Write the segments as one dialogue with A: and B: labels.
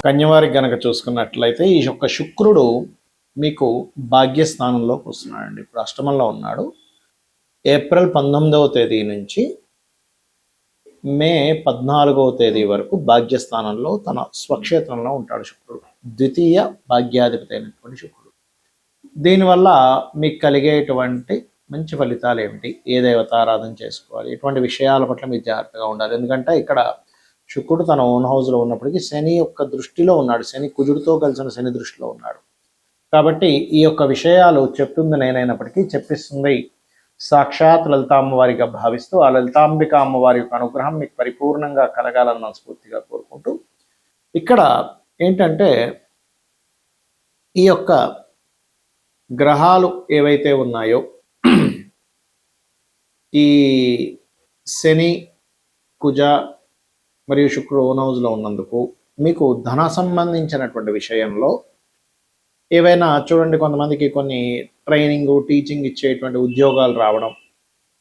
A: కన్యవారికి గనక చూసుకున్నట్లయితే ఈ యొక్క శుక్రుడు మీకు భాగ్యస్థానంలోకి వస్తున్నాడండి. ఇప్పుడు అష్టమంలో ఉన్నాడు. ఏప్రిల్ 19వ తేదీ నుంచి మే 14వ తేదీ వరకు భాగ్యస్థానంలో తన స్వక్షేత్రంలో ఉంటాడు శుక్రుడు. ద్వితీయ భాగ్యాధిపతి అయినటువంటి శుక్రుడు. దీనివల్ల మీకు కలిగేటువంటి మంచి ఫలితాలు ఏమిటి, ఏ దేవతారాధన చేసుకోవాలి, ఇటువంటి విషయాల పట్ల మీరు జాగ్రత్తగా ఉండాలి. ఎందుకంటే ఇక్కడ శుక్రుడు తన ఓన్ హౌస్లో ఉన్నప్పటికీ శని యొక్క దృష్టిలో ఉన్నాడు. శని కుజుడితో కలిసిన శని దృష్టిలో ఉన్నాడు. కాబట్టి ఈ యొక్క విషయాలు చెప్తుంది నేనైనప్పటికీ చెప్పిస్తుంది సాక్షాత్ లలితామ్మ వారిగా భావిస్తూ ఆ లలితాంబిక అమ్మవారి యొక్క అనుగ్రహం మీకు పరిపూర్ణంగా కలగాలని మనస్ఫూర్తిగా కోరుకుంటూ, ఇక్కడ ఏంటంటే ఈ యొక్క గ్రహాలు ఏవైతే ఉన్నాయో ఈ శని కుజ మరియు శుక్రుడు ఓన్ హౌస్లో ఉన్నందుకు మీకు ధన సంబంధించినటువంటి విషయంలో ఏవైనా చూడండి, కొంతమందికి కొన్ని ట్రైనింగ్ టీచింగ్ ఇచ్చేటువంటి ఉద్యోగాలు రావడం,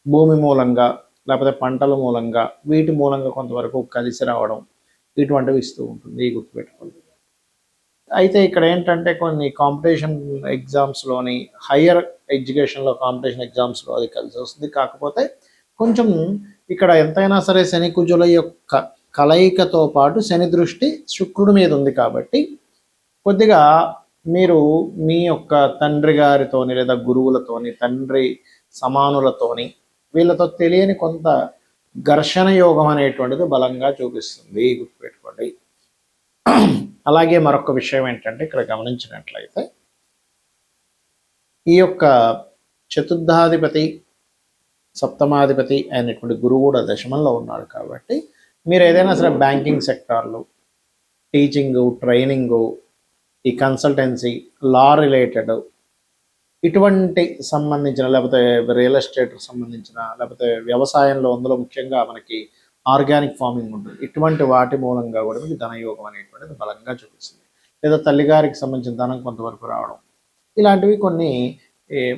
A: భూమి మూలంగా లేకపోతే పంటల మూలంగా వీటి మూలంగా కొంతవరకు కలిసి రావడం, ఇటువంటివి ఇస్తూ ఉంటుంది. గుర్తుపెట్టుకోండి. అయితే ఇక్కడ ఏంటంటే కొన్ని కాంపిటీషన్ ఎగ్జామ్స్లోని హయ్యర్ ఎడ్యుకేషన్లో కాంపిటీషన్ ఎగ్జామ్స్లో అది కలిసి వస్తుంది. కాకపోతే కొంచెం ఇక్కడ ఎంతైనా సరే శని కుజుల యొక్క కలయికతో పాటు శని దృష్టి శుక్రుడి మీద ఉంది కాబట్టి కొద్దిగా మీరు మీ యొక్క తండ్రి గారితోని లేదా గురువులతోని, తండ్రి సమానులతోని వీళ్ళతో తెలియని కొంత ఘర్షణ యోగం అనేటువంటిది బలంగా చూపిస్తుంది. గుర్తుపెట్టుకోండి. అలాగే మరొక విషయం ఏంటంటే ఇక్కడ గమనించినట్లయితే ఈ యొక్క చతుర్థాధిపతి సప్తమాధిపతి అయినటువంటి గురువు కూడా దశమంలో ఉన్నాడు. కాబట్టి మీరు ఏదైనా సరే బ్యాంకింగ్ సెక్టార్లు, టీచింగు, ట్రైనింగు, ఈ కన్సల్టెన్సీ, లా రిలేటెడ్ ఇటువంటి సంబంధించిన, లేకపోతే రియల్ ఎస్టేట్ సంబంధించిన, లేకపోతే వ్యవసాయంలో అందులో ముఖ్యంగా మనకి ఆర్గానిక్ ఫార్మింగ్ ఉంటుంది. ఇటువంటి వాటి మూలంగా కూడా మీకు ధనయోగం అనేటువంటిది బలంగా చూపిస్తుంది. లేదా తల్లిగారికి సంబంధించిన ధనం కొంతవరకు రావడం, ఇలాంటివి కొన్ని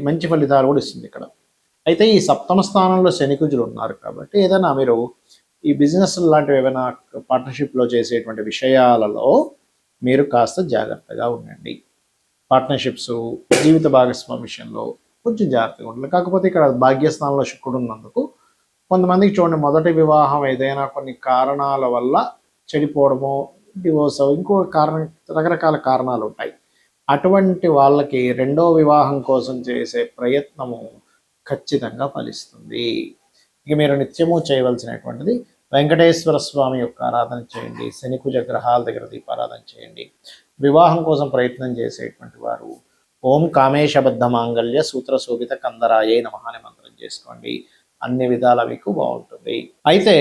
A: మంచి ఫలితాలు కూడా ఇస్తుంది ఇక్కడ. అయితే ఈ సప్తమ స్థానంలో శని కుజులు ఉన్నారు కాబట్టి ఏదైనా మీరు ఈ బిజినెస్ లాంటివి ఏమైనా పార్ట్నర్షిప్లో చేసేటువంటి విషయాలలో మీరు కాస్త జాగ్రత్తగా ఉండండి. పార్ట్నర్షిప్స్, జీవిత భాగస్వామి విషయంలో కొంచెం జాగ్రత్తగా ఉండాలి. కాకపోతే ఇక్కడ భాగ్యస్థానంలో శుక్రుడు ఉన్నందుకు కొంతమందికి చూడండి, మొదటి వివాహం ఏదైనా కొన్ని కారణాల వల్ల చెడిపోవడమో, డివోర్స్, ఇంకో కారణం, రకరకాల కారణాలు ఉంటాయి. అటువంటి వాళ్ళకి రెండో వివాహం కోసం చేసే ప్రయత్నము ఖచ్చితంగా ఫలిస్తుంది. ఇక మీరు నిత్యము చేయవలసినటువంటిది వెంకటేశ్వర స్వామి యొక్క ఆరాధన చేయండి. శని కుజ గ్రహాల దగ్గర దీపారాధన చేయండి. వివాహం కోసం ప్రయత్నం చేసేటువంటి వారు ఓం కామేశబద్ధ మాంగళ్య సూత్ర శోభిత కందరాయే నమః అనే మంత్రం చేసుకోండి. అన్ని విధాల మీకు బాగుంటుంది. అయితే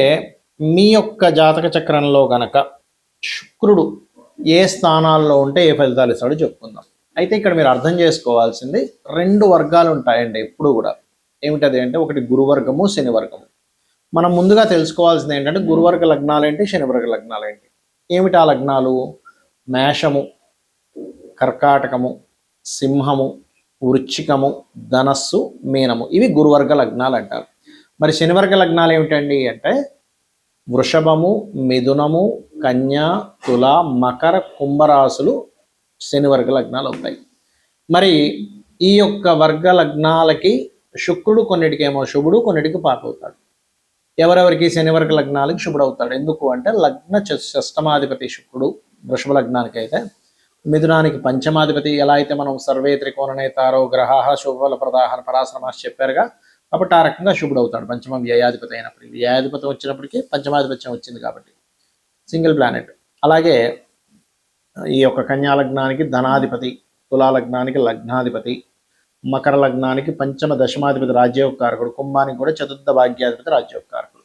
A: మీ యొక్క జాతక చక్రంలో గనక శుక్రుడు ఏ స్థానాల్లో ఉంటే ఏ ఫలితాలు ఇస్తాడో చెప్పుకుందాం. అయితే ఇక్కడ మీరు అర్థం చేసుకోవాల్సింది 2 వర్గాలు ఉంటాయండి ఎప్పుడు కూడా. ఏమిటది అంటే ఒకటి గురువర్గము, శని వర్గము. మనం ముందుగా తెలుసుకోవాల్సింది ఏంటంటే గురువర్గ లగ్నాలు ఏంటి, శనివర్గ లగ్నాలు ఏంటి. ఏమిటి ఆ లగ్నాలు? మేషము, కర్కాటకము, సింహము, వృశ్చికము, ధనస్సు, మీనము. ఇవి గురువర్గ లగ్నాలు అంటారు. మరి శనివర్గ లగ్నాలు ఏమిటండి అంటే వృషభము, మిథునము, కన్య, తుల, మకర, కుంభరాశులు శనివర్గ లగ్నాలు అవుతాయి. మరి ఈ యొక్క వర్గ లగ్నాలకి శుక్రుడు కొన్నిటికేమో శుభుడు, కొన్నిటికి పాపవుతాడు. ఎవరెవరికి? శనివర్గ లగ్నాలకి శుభుడు అవుతాడు. ఎందుకు అంటే లగ్న షష్టమాధిపతి శుక్రుడు వృషభ లగ్నానికి అయితే, మిథునానికి పంచమాధిపతి. ఎలా అయితే మనం సర్వే త్రికోణనేతారో గ్రహ శుభల ప్రదాహన పరాశ్రమాస్ చెప్పారుగా, కాబట్టి ఆ రకంగా శుభుడు అవుతాడు. పంచమ వ్యయాధిపతి అయినప్పటికీ, వ్యయాధిపతి వచ్చినప్పటికీ పంచమాధిపత్యం వచ్చింది కాబట్టి సింగిల్ ప్లానెట్. అలాగే ఈ యొక్క కన్యా లగ్నానికి ధనాధిపతి, తులా లగ్నానికి లగ్నాధిపతి, మకర లగ్నానికి పంచమ దశమాధిపతి రాజ్యోగకారకుడు, కుంభానికి కూడా చతుర్థ భాగ్యాధిపతి రాజ్యోగకారకుడు.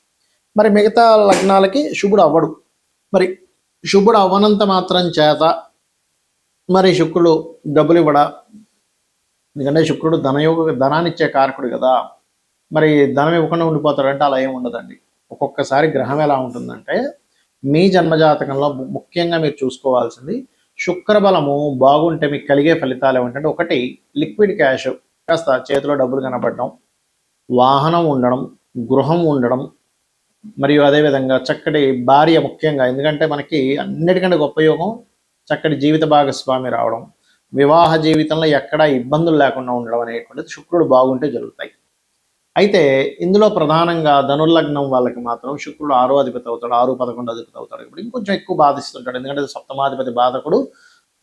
A: మరి మిగతా లగ్నాలకి శుభుడు అవ్వడు. మరి శుభుడు అవ్వనంత మాత్రం చేత మరి శుక్రుడు డబ్బులు ఇవ్వడా? ఎందుకంటే శుక్రుడు ధనాన్ని ఇచ్చే కారకుడు కదా. మరి ధనం ఇవ్వకుండా ఉండిపోతాడంటే అలా ఏమి ఉండదండి. ఒక్కొక్కసారి గ్రహం ఎలా ఉంటుందంటే మీ జన్మజాతకంలో ముఖ్యంగా మీరు చూసుకోవాల్సింది శుక్రబలము బాగుంటే మీకు కలిగే ఫలితాలు ఏమిటంటే, ఒకటి లిక్విడ్ క్యాష్, కాస్త చేతిలో డబ్బులు కనబడడం, వాహనం ఉండడం, గృహం ఉండడం, మరియు అదేవిధంగా చక్కటి భార్య. ముఖ్యంగా ఎందుకంటే మనకి అన్నిటికంటే గొప్ప యోగం చక్కటి జీవిత భాగస్వామి రావడం, వివాహ జీవితంలో ఎక్కడా ఇబ్బందులు లేకుండా ఉండడం అనేటువంటిది శుక్రుడు బాగుంటే జరుగుతాయి. అయితే ఇందులో ప్రధానంగా ధనుర్లగ్నం వాళ్ళకి మాత్రం శుక్రుడు 6వ అధిపతి అవుతాడు, 6, 11 అధిపతి అవుతాడు. ఇప్పుడు ఇంకొంచెం ఎక్కువ బాధిస్తుంటాడు, ఎందుకంటే సప్తమాధిపతి బాధకుడు,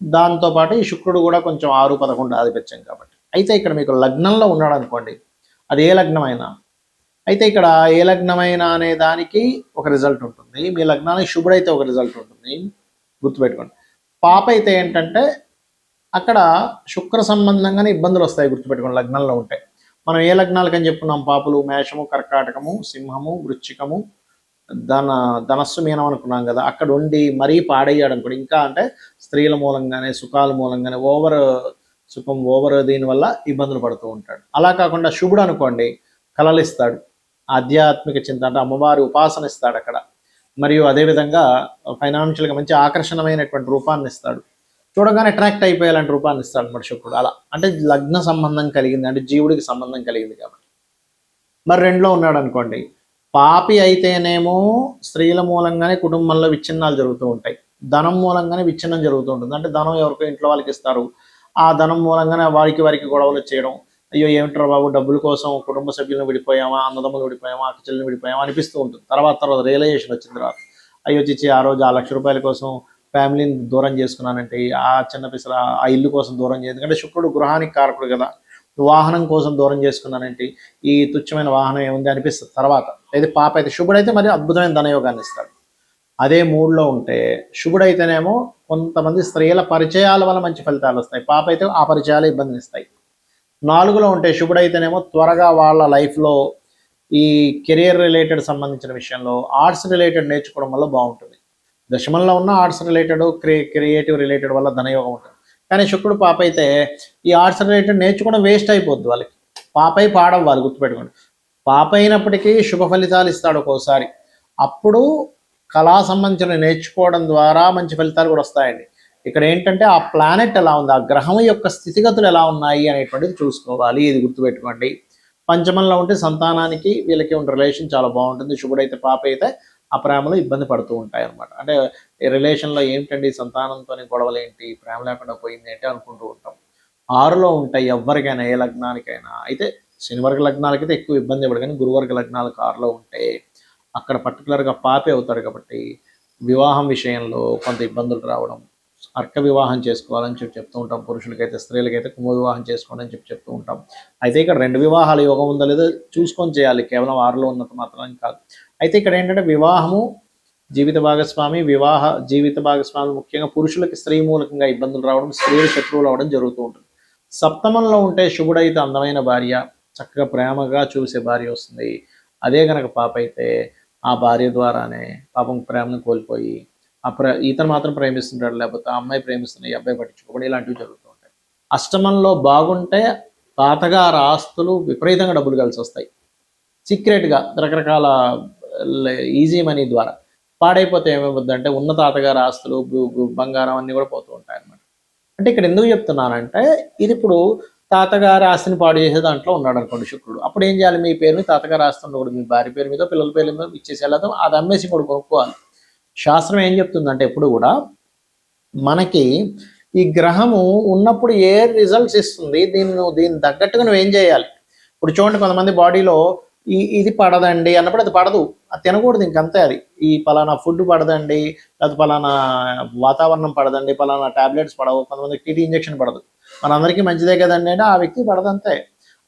A: దాంతోపాటు ఈ శుక్రుడు కూడా కొంచెం 6, 11 ఆధిపత్యం కాబట్టి. అయితే ఇక్కడ మీకు లగ్నంలో ఉన్నాడు అనుకోండి, అది ఏ లగ్నమైనా, అయితే ఇక్కడ ఏ లగ్నమైనా అనే దానికి ఒక రిజల్ట్ ఉంటుంది, మీ లగ్నానికి శుభుడైతే ఒక రిజల్ట్ ఉంటుంది, గుర్తుపెట్టుకోండి. పాప అయితే ఏంటంటే అక్కడ శుక్ర సంబంధంగానే ఇబ్బందులు వస్తాయి, గుర్తుపెట్టుకోండి. లగ్నంలో ఉంటాయి. మనం ఏ లగ్నాలకు అని చెప్పుకున్నాం? పాపులు, మేషము, కర్కాటకము, సింహము, వృశ్చికము, ధనస్సు, మీనం అనుకున్నాం కదా. అక్కడ ఉండి మరీ పాడయ్యాడు అనుకోండి, ఇంకా అంటే స్త్రీల మూలంగానే, సుఖాల మూలంగానే ఓవర్ సుఖం, ఓవర్ దీనివల్ల ఇబ్బందులు పడుతూ ఉంటాడు. అలా కాకుండా శుభుడు అనుకోండి, కలలు ఇస్తాడు, ఆధ్యాత్మిక చింత అంటే అమ్మవారి ఉపాసన ఇస్తాడు అక్కడ, మరియు అదేవిధంగా ఫైనాన్షియల్గా మంచి ఆకర్షణమైనటువంటి రూపాన్ని ఇస్తాడు, చూడగానే అట్రాక్ట్ అయిపోయేలాంటి రూపాన్ని ఇస్తాడు అన్నమాట శుక్రుడు. అలా అంటే లగ్న సంబంధం కలిగింది, అంటే జీవుడికి సంబంధం కలిగింది కాబట్టి. మరి 2లో ఉన్నాడు అనుకోండి, పాపి అయితేనేమో స్త్రీల మూలంగానే కుటుంబంలో విచ్ఛిన్నాలు జరుగుతూ ఉంటాయి, ధనం మూలంగానే విచ్ఛిన్నం జరుగుతూ ఉంటుంది. అంటే ధనం ఎవరికో ఇంట్లో వాళ్ళకి ఇస్తారు, ఆ ధనం మూలంగానే వారికి గొడవలు చేయడం, అయ్యో ఏమిట్రా బాబు డబ్బుల కోసం కుటుంబ సభ్యులను విడిపోయామా, అన్నదమ్ములు విడిపోయామా, అక్క చెల్లెలు విడిపోయామా అనిపిస్తూ ఉంటుంది. తర్వాత రియలైజేషన్ వచ్చిన తర్వాత, అయ్యో చిచ్చి ఆ రోజు ఆ ₹1,00,000 కోసం ఫ్యామిలీని దూరం చేసుకున్నానంటే, ఆ చిన్న పిసర ఆ ఇల్లు కోసం దూరం చేయదు, ఎందుకంటే శుక్రుడు గృహానికి కారకుడు కదా, వాహనం కోసం దూరం చేసుకున్నానంటే ఈ తుచ్చమైన వాహనం ఏముంది అనిపిస్తుంది తర్వాత. అయితే పాప అయితే, శుభుడైతే మరి అద్భుతమైన ధనయోగాన్ని ఇస్తాడు. అదే 3లో ఉంటే శుభుడైతేనేమో కొంతమంది స్త్రీల పరిచయాల వల్ల మంచి ఫలితాలు వస్తాయి, పాప అయితే ఆ పరిచయాలు ఇబ్బందిని ఇస్తాయి. 4లో ఉంటే శుభుడైతేనేమో త్వరగా వాళ్ళ లైఫ్లో ఈ కెరియర్ రిలేటెడ్ సంబంధించిన విషయంలో ఆర్ట్స్ రిలేటెడ్ నేర్చుకోవడం వల్ల బాగుంటుంది. దశమంలో ఉన్న ఆర్ట్స్ రిలేటెడ్, క్రియేటివ్ రిలేటెడ్ వల్ల ధనయోగం ఉంటుంది. కానీ శుక్రుడు పాప అయితే ఈ ఆర్ట్స్ రిలేటెడ్ నేర్చుకోవడం వేస్ట్ అయిపోద్ది వాళ్ళకి, పాపై పాడవ్వాలి, గుర్తుపెట్టుకోండి. పాప అయినప్పటికీ శుభ ఫలితాలు ఇస్తాడు ఒక్కోసారి, అప్పుడు కళా సంబంధించిన నేర్చుకోవడం ద్వారా మంచి ఫలితాలు కూడా వస్తాయండి. ఇక్కడ ఏంటంటే ఆ ప్లానెట్ ఎలా ఉంది, ఆ గ్రహం యొక్క స్థితిగతులు ఎలా ఉన్నాయి అనేటువంటిది చూసుకోవాలి, ఇది గుర్తుపెట్టుకోండి. పంచమంలో ఉంటే సంతానానికి వీళ్ళకి ఉన్న రిలేషన్ చాలా బాగుంటుంది, శుభుడైతే పాప అయితే ఆ ప్రేమలో ఇబ్బంది పడుతూ ఉంటాయి అనమాట. అంటే రిలేషన్లో ఏంటండి సంతానంతో గొడవలు ఏంటి, ప్రేమ లేకుండా పోయింది ఏంటి అనుకుంటూ ఉంటాం. 6లో ఉంటాయి ఎవరికైనా, ఏ లగ్నానికైనా. అయితే శనివర్గ లగ్నాలకైతే ఎక్కువ ఇబ్బంది ఇవ్వడు, కానీ గురువర్గ లగ్నాలకు 6లో ఉంటే అక్కడ పర్టికులర్గా పాపే అవుతాడు కాబట్టి వివాహం విషయంలో కొంత ఇబ్బందులు రావడం, అర్క వివాహం చేసుకోవాలని చెప్తూ ఉంటాం, పురుషులకైతే. స్త్రీలకైతే కుంభ వివాహం చేసుకోండి అని చెప్తూ ఉంటాం. అయితే ఇక్కడ 2 వివాహాల యోగం ఉందో లేదో చూసుకొని చేయాలి, కేవలం 6లో ఉన్నంత మాత్రం కాదు. అయితే ఇక్కడ ఏంటంటే వివాహము, జీవిత భాగస్వామి ముఖ్యంగా పురుషులకి స్త్రీ మూలకంగా ఇబ్బందులు రావడం, స్త్రీలు శత్రువులు అవడం జరుగుతూ ఉంటుంది. సప్తమంలో ఉంటే శుభుడైతే అందమైన భార్య, చక్కగా ప్రేమగా చూసే భార్య వస్తుంది. అదే కనుక పాప అయితే ఆ భార్య ద్వారానే పాపం ప్రేమను కోల్పోయి ఇతను మాత్రం ప్రేమిస్తుంటాడు, లేకపోతే ఆ అమ్మాయి ప్రేమిస్తున్న ఈ అబ్బాయి పట్టించుకోవడం, ఇలాంటివి జరుగుతూ ఉంటాయి. అష్టమంలో బాగుంటే తాతగారు ఆస్తులు విపరీతంగా డబ్బులు కలిసి వస్తాయి, సీక్రెట్గా రకరకాల ఈజీ మనీ ద్వారా. పాడైపోతే ఏమైపోద్దంటే ఉన్న తాతగారు ఆస్తులు, బంగారం అన్నీ కూడా పోతూ ఉంటాయి అన్నమాట. అంటే ఇక్కడ ఎందుకు చెప్తున్నానంటే, ఇది ఇప్పుడు తాతగారి ఆస్తిని పాడు చేసే దాంట్లో ఉన్నాడు అనుకోండి శుక్రుడు, అప్పుడు ఏం చేయాలి? మీ పేరుని తాతగారి ఆస్తి ఉండకూడదు, మీ భార్య పేరు మీద, పిల్లల పేరు మీద ఇచ్చేసేలా అది అమ్మేసి కూడా కొనుక్కోవాలి. శాస్త్రం ఏం చెప్తుందంటే ఎప్పుడు కూడా మనకి ఈ గ్రహము ఉన్నప్పుడు ఏ రిజల్ట్స్ ఇస్తుంది, దీన్ని తగ్గట్టుగా నువ్వు ఏం చేయాలి. ఇప్పుడు చూడండి, కొంతమంది బాడీలో ఇది పడదండి అన్నప్పుడు అది పడదు, అది తినకూడదు, ఇంకంతే. అది ఈ పలానా ఫుడ్ పడదండి, లేకపోతే పలానా వాతావరణం పడదండి, పలానా టాబ్లెట్స్ పడవు, కొంతమందికి టీటీ ఇంజెక్షన్ పడదు, మనందరికీ మంచిదే కదండి అంటే ఆ వ్యక్తి పడదంతే.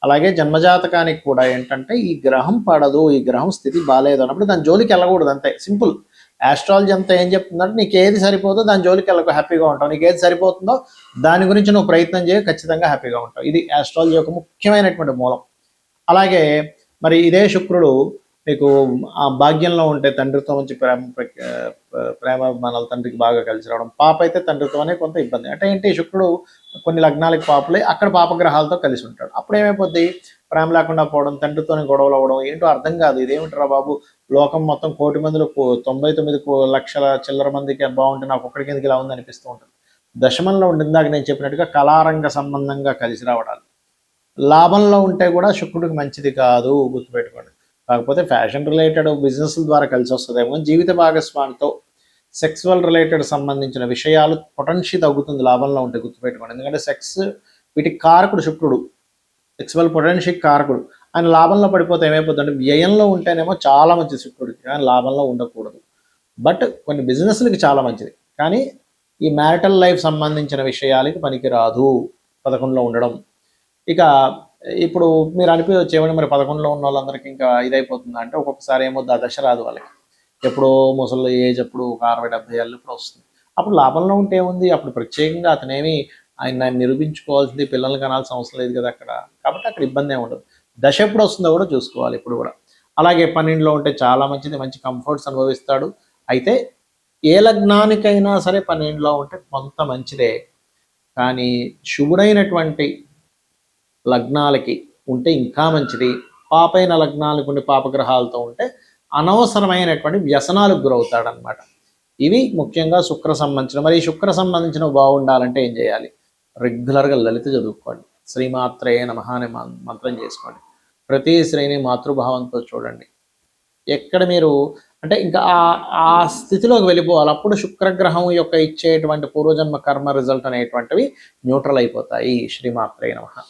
A: అలాగే జన్మజాతకానికి కూడా ఏంటంటే ఈ గ్రహం పడదు, ఈ గ్రహం స్థితి బాగాలేదు అన్నప్పుడు దాని జోలికి వెళ్ళకూడదు, అంతే సింపుల్. ఆస్ట్రాలజీ అంతా ఏం చెప్తుందంటే నీకు ఏది సరిపోతుందో దాని జోలికి వెళ్ళకు, హ్యాపీగా ఉంటావు. నీకు ఏది సరిపోతుందో దాని గురించి నువ్వు ప్రయత్నం చేయ, ఖచ్చితంగా హ్యాపీగా ఉంటావు. ఇది ఆస్ట్రాలజీ యొక్క ముఖ్యమైనటువంటి మూలం. అలాగే మరి ఇదే శుక్రుడు మీకు ఆ భాగ్యంలో ఉంటే తండ్రితో మంచి ప్రేమాభిమానాలు తండ్రికి బాగా కలిసి రావడం, పాప అయితే తండ్రితోనే కొంత ఇబ్బంది. అంటే ఏంటి, శుక్రుడు కొన్ని లగ్నాలకు పాపలే అక్కడ పాపగ్రహాలతో కలిసి ఉంటాడు, అప్పుడు ఏమైపోద్ది, ప్రేమ లేకుండా పోవడం, తండ్రితోనే గొడవలు అవ్వడం, ఏంటో అర్థం కాదు. ఇదేమిట్రా బాబు, లోకం మొత్తం 1,000,000 మందిలో 99,00,000 చిల్లర మందికి బాగుంటే నాకు ఒక్కడికి ఎందుకు ఇలా ఉంది అనిపిస్తూ ఉంటుంది. దశమంలో ఉండి ఇందాక నేను చెప్పినట్టుగా కళారంగ సంబంధంగా కలిసి రావడాలు, లాభంలో ఉంటే కూడా శుక్రుడికి మంచిది కాదు, గుర్తుపెట్టుకోండి. కాకపోతే ఫ్యాషన్ రిలేటెడ్ బిజినెస్ల ద్వారా కలిసి వస్తుందేమో, జీవిత భాగస్వామితో సెక్సువల్ రిలేటెడ్ సంబంధించిన విషయాలు పొటెన్షియల్ తగ్గుతుంది లాభంలో ఉంటే గుర్తుపెట్టుకోండి. ఎందుకంటే సెక్స్ వీటికి కారకుడు శుక్రుడు, సెక్సువల్ పొటెన్షియల్ కారకుడు. ఆయన లాభంలో పడిపోతే ఏమైపోతుంది అంటే వ్యయంలో ఉంటేనేమో చాలా మంచిది శుక్రుడికి, కానీ లాభంలో ఉండకూడదు. బట్ కొన్ని బిజినెస్లకి చాలా మంచిది, కానీ ఈ మ్యారిటల్ లైఫ్ సంబంధించిన విషయాలకి పనికిరాదు 11లో ఉండడం. ఇక ఇప్పుడు మీరు అనిపించవచ్చు ఏమని మరి 11లో ఉన్న వాళ్ళందరికీ ఇంకా ఇదైపోతుంది అంటే, ఒక్కొక్కసారి ఏమో దశ రాదు వాళ్ళకి, ఎప్పుడో ముసలి ఏజ్ అప్పుడు ఒక 60-70 ఏళ్ళు ఇప్పుడు వస్తుంది. అప్పుడు లాభంలో ఉంటే ఏముంది, అప్పుడు ప్రత్యేకంగా అతనేమి ఆయన నిరూపించుకోవాల్సింది, పిల్లల్ని కనాల్సిన అవసరం లేదు కదా అక్కడ, కాబట్టి అక్కడ ఇబ్బంది ఏమి ఉండదు. దశ ఎప్పుడు వస్తుందో కూడా చూసుకోవాలి ఇప్పుడు కూడా. అలాగే 12లో ఉంటే చాలా మంచిది, మంచి కంఫర్ట్స్ అనుభవిస్తాడు. అయితే ఏ లగ్నానికైనా సరే 12లో ఉంటే కొంత మంచిదే, కానీ శుభుడైనటువంటి లగ్నాలకి ఉంటే ఇంకా మంచిది. పాపైన లగ్నాలకు ఉండి పాపగ్రహాలతో ఉంటే అనవసరమైనటువంటి వ్యసనాలకు గురవుతాడనమాట. ఇవి ముఖ్యంగా శుక్ర సంబంధించిన. మరి ఈ శుక్ర సంబంధించిన బాగుండాలంటే ఏం చేయాలి? రెగ్యులర్గా లలిత చదువుకోండి, శ్రీమాత్రే నమః అనే మంత్రం చేసుకోండి, ప్రతి శ్రేణి మాతృభావంతో చూడండి. ఎక్కడ మీరు అంటే ఇంకా ఆ స్థితిలోకి వెళ్ళిపోవాలి. అప్పుడు శుక్రగ్రహం యొక్క ఇచ్చేటువంటి పూర్వజన్మ కర్మ రిజల్ట్ అనేటువంటివి న్యూట్రల్ అయిపోతాయి. శ్రీమాత్రే నమః.